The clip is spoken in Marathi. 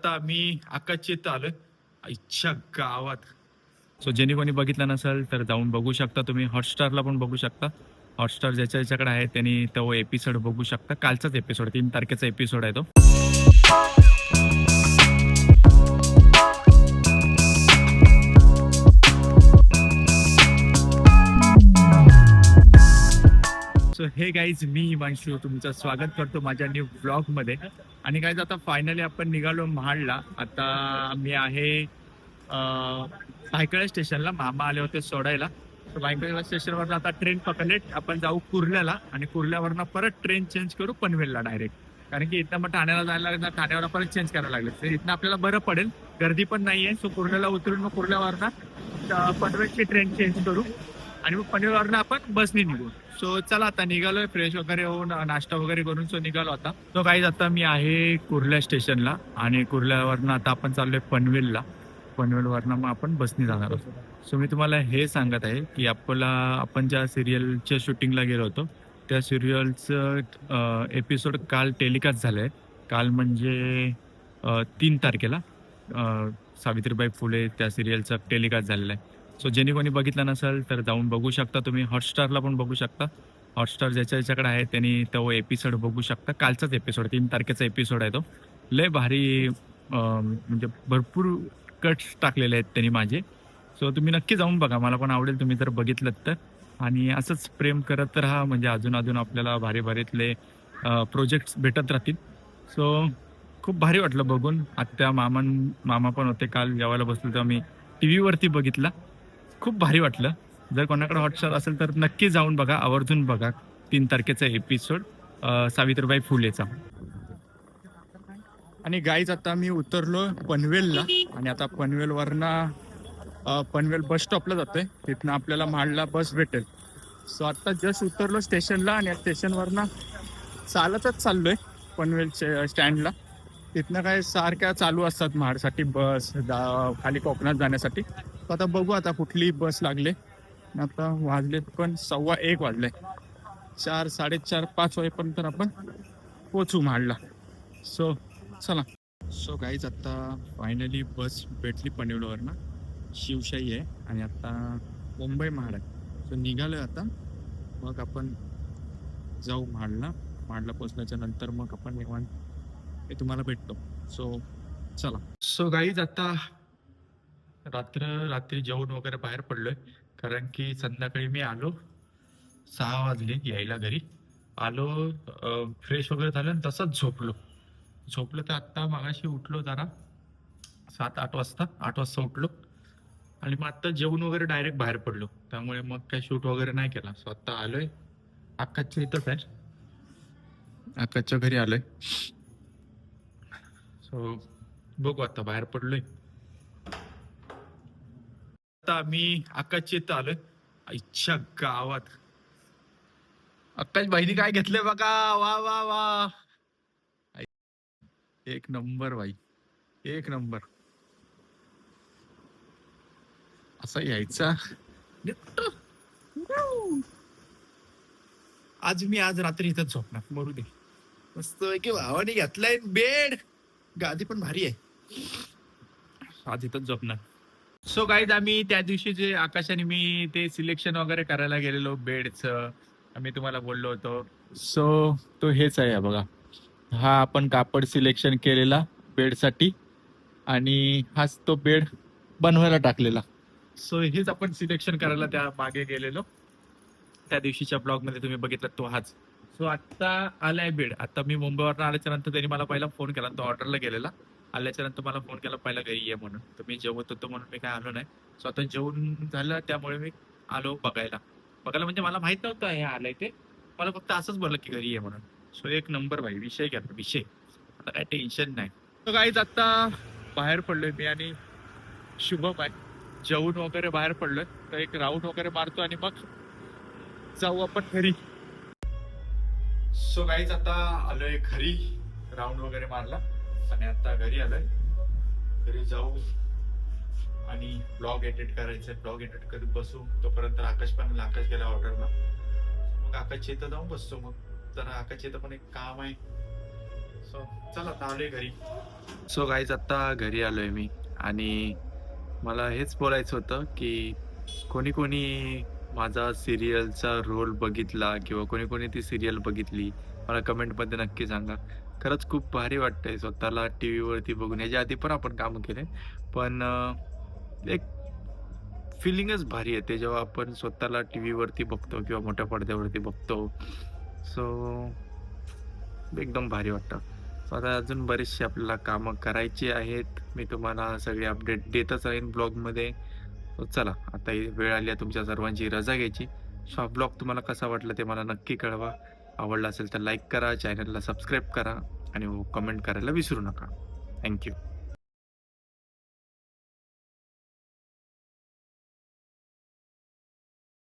आता मी आकाशच्या इथं आलोय आईच्या गावात. सो ज्यांनी कोणी बघितलं नसेल तर जाऊन बघू शकता. तुम्ही हॉटस्टारला पण बघू शकता. हॉटस्टार ज्याच्याकडे आहे त्यांनी तो एपिसोड बघू शकता. कालचाच एपिसोड 3 तारखेचा एपिसोड आहे तो. सो हे गाईज, मी हिमांशू तुमचं स्वागत करतो माझ्या न्यू ब्लॉगमध्ये. आणि गाईज आता फायनली आपण निघालो महाडला. आता मी आहे भायखळा स्टेशनला. मामा आले होते सोडायला. तर भायखळा स्टेशनवरनं आता ट्रेन पकडले. आपण जाऊ कुर्ल्याला आणि कुर्ल्यावरनं परत ट्रेन चेंज करू पनवेलला डायरेक्ट. कारण की इथं मग ठाण्याला जायला लागलं, ठाण्यावर परत चेंज करायला लागले. तर इथनं आपल्याला बरं पडेल, गर्दी पण नाही आहे. सो कुर्ल्याला उतरून मग कुर्ल्यावरनं पनवेलची ट्रेन चेंज करू आणि मग पनवेलवरनं आपण बसने निघू. सो चला आता निघालोय, फ्रेश वगैरे होऊन नाश्ता वगैरे करून सो निघालो आता. तो गाईज आता मी आहे कुर्ल्या स्टेशनला आणि कुर्ल्यावरनं आता आपण चाललोय पनवेलला. पनवेलवरनं मग आपण बसने जाणार आहोत. सो मी तुम्हाला हे सांगत आहे की आपण ज्या सिरियलच्या शूटिंगला गेलो होतो त्या सिरियलचं एपिसोड काल टेलिकास्ट झालं आहे. काल म्हणजे 3 तारखेला सावित्रीबाई फुले त्या सिरियलचं टेलिकास्ट झालेलं आहे. सो ज्यांनी कोणी बघितलं नसेल तर जाऊन बघू शकता. तुम्ही हॉटस्टारला पण बघू शकता. हॉटस्टार ज्याच्याकडे आहे त्यांनी तो एपिसोड बघू शकता. कालचाच एपिसोड 3 तारखेचा एपिसोड आहे तो. लय भारी, म्हणजे भरपूर कट्स टाकलेले आहेत त्यांनी माझे. सो तुम्ही नक्की जाऊन बघा, मला पण आवडेल तुम्ही जर बघितलं तर. आणि असंच प्रेम करत राहा, म्हणजे अजून आपल्याला भारी भारीतले प्रोजेक्ट्स भेटत राहतील. सो खूप भारी वाटलं बघून. आत्या मामा पण होते काल जेवायला बसलो तेव्हा मी टी व्हीवरती बघितला. खूप भारी वाटलं. जर कोणाकडे हॉटस्टार असेल तर नक्की जाऊन बघा, आवर्जून बघा 3 तारखेचा एपिसोड सावित्रीबाई फुलेचा. आणि गाईज आता मी उतरलो पनवेलला आणि आता पनवेल बस स्टॉपला जातोय. तिथनं आपल्याला महाडला बस भेटेल. सो आता जस्ट उतरलो स्टेशनला आणि स्टेशनवरनं चालतच चाललोय पनवेलच्या स्टँडला. तिथनं काय सारख्या चालू असतात महाडसाठी बस खाली कोकणात जाण्यासाठी. तर आता बघू आता कुठली बस लागले. आता वाजलेत पण 1:15 वाजले. 4, 4:30, 5 वाजेपर्यंत आपण पोचू महाडला. सो चला. सो गाईज आता फायनली बस भेटली पनवेलवरनं. शिवशाही आहे आणि आता मुंबई महाड आहे. सो निघालोय आता. मग आपण जाऊ महाडला पोचल्याच्या नंतर मग आपण निवांत हे तुम्हाला भेटतो. सो चला. सो गाईज आता रात्री जेवण वगैरे बाहेर पडलोय. कारण की संध्याकाळी मी आलो 6 वाजले यायला घरी. आलो, फ्रेश वगैरे झालं आणि तसंच झोपलो तर आत्ता मागाशी उठलो जरा 7-8 वाजता. 8 वाजता उठलो आणि मग आत्ता जेवण वगैरे डायरेक्ट बाहेर पडलो. त्यामुळे मग काही शूट वगैरे नाही केला. सो आत्ता आलोय आकाशच्या इथंच आहे, आकाशच्या घरी आलोय. सो बघू आता बाहेर पडलोय. आता मी आकाशच्या इथं आलोय आईच्या गावात. आकाश भाईनी काय घेतलंय बघा. वा वा वा, एक नंबर भाई, एक नंबर. असा यायचा. आज रात्री इथंच झोपणार, मरू दे. मस्त की भावाने घेतलाय बेड, गादी पण भारी आहे. आज इथंच झोपणार. सो गाईज आम्ही त्या दिवशी जे आकाश आणि मी ते सिलेक्शन वगैरे करायला गेलेलो बेडचं, आम्ही तुम्हाला बोललो होतो. सो तो हेच आहे बघा. हा आपण कापड सिलेक्शन केलेला बेडसाठी आणि हाच तो बेड बनवायला टाकलेला. सो हेच आपण सिलेक्शन करायला त्या मागे गेलेलो. त्या दिवशीच्या ब्लॉग मध्ये तुम्ही बघितलं तो हाच. सो आता आलाय बेड. आता मी मुंबईवरून आल्याच्या नंतर त्यांनी मला पहिला फोन केला. तो ऑर्डरला गेलेला. आल्याच्या नंतर मला फोन केला पहिला घरी ये म्हणून. तर मी जेवत होतो म्हणून मी काय आलो नाही. सो आता जेवण झालं त्यामुळे मी आलो बघायला म्हणजे मला माहित नव्हतं हे आलंय ते. मला फक्त असंच बोललं की घरी ये म्हणून. सो एक नंबर भाई, विषय घ्या विषय. आता काय टेन्शन नाही. तर गाईज आता बाहेर पडलोय मी आणि शुभम आहे. जेवण वगैरे बाहेर पडलोय. तर एक राऊंड वगैरे मारतो आणि मग जाऊ आपण घरी. सो गाईज आता आलोय घरी. राऊंड वगैरे मारला आणि आता घरी आलोय. घरी जाऊ आणि ब्लॉग एडिट करायचंय. ब्लॉग एडिट करत बसू. तोपर्यंत आकाश गेला ऑर्डरला. मग आकाशच्या इथं जाऊन बसतो. मग जरा आकाशच्या इथं पण एक काम आहे. सो चला आता आलोय घरी. सो गाईज आता घरी आलोय मी आणि मला हेच बोलायचं होतं की कोणी कोणी माझा सिरियलचा रोल बघितला किंवा कोणी कोणी ती सिरियल बघितली मला कमेंटमध्ये नक्की सांगा. खरंच खूप भारी वाटतंय स्वतःला टीव्हीवरती बघून. याच्या आधी पण आपण कामं केले, पण एक फिलिंगच भारी येते जेव्हा आपण स्वतःला टीव्हीवरती बघतो किंवा मोठ्या पडद्यावरती बघतो. सो एकदम भारी वाटतं. सो आता अजून बरेचसे आपल्याला कामं करायची आहेत. मी तुम्हाला सगळे अपडेट देतच राहीन ब्लॉगमध्ये. सो चला, आता ही वेळ आली आहे तुमच्या सर्वांची रजा घ्यायची. सो हा ब्लॉग तुम्हाला कसा वाटला ते मला नक्की कळवा. आवडला असेल तर लाईक करा, चॅनलला सबस्क्राईब करा आणि कमेंट करायला विसरू नका. थँक